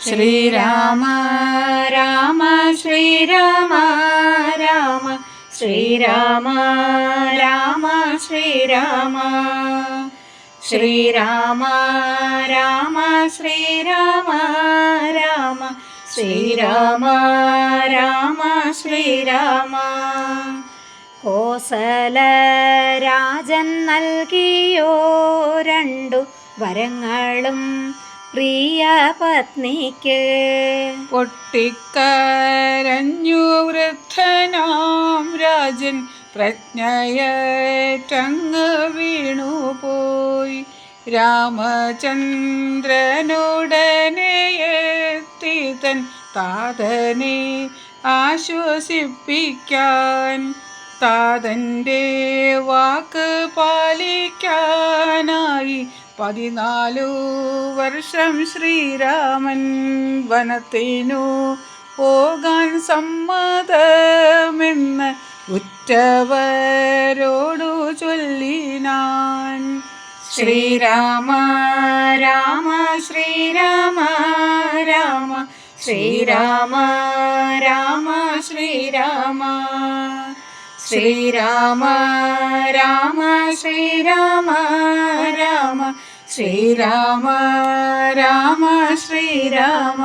ശ്രീരാമ രാമ ശ്രീരാമ രാമ ശ്രീരാമ രാമ ശ്രീരാമ ശ്രീരാമ രാമ ശ്രീരാമ രാമ ശ്രീരാമ രാമ ശ്രീരാമ കോസല രാജൻ നൽകിയോ രണ്ടു വരങ്ങളും പ്രിയ പത്നിക്ക്. പൊട്ടിക്കരഞ്ഞു വൃദ്ധനാം രാജൻ പ്രജ്ഞയറ്റങ്ങ് വീണുപോയി. രാമചന്ദ്രനുടനെ എത്തി തൻ താതനെ ആശ്വസിപ്പിക്കാൻ. താതൻ്റെ വാക്ക് പാലിക്കാനായി 14 വർഷം ശ്രീരാമൻ വനത്തിനു പോകാൻ സമ്മതമെന്ന് ഉറ്റവരോടു ചൊല്ലിനാൻ. ശ്രീരാമ രാമ ശ്രീരാമ രാമ ശ്രീരാമ രാമ ശ്രീരാമ ശ്രീരാമ രാമ ശ്രീരാമ രാമ ശ്രീരാമ രാമ ശ്രീരാമ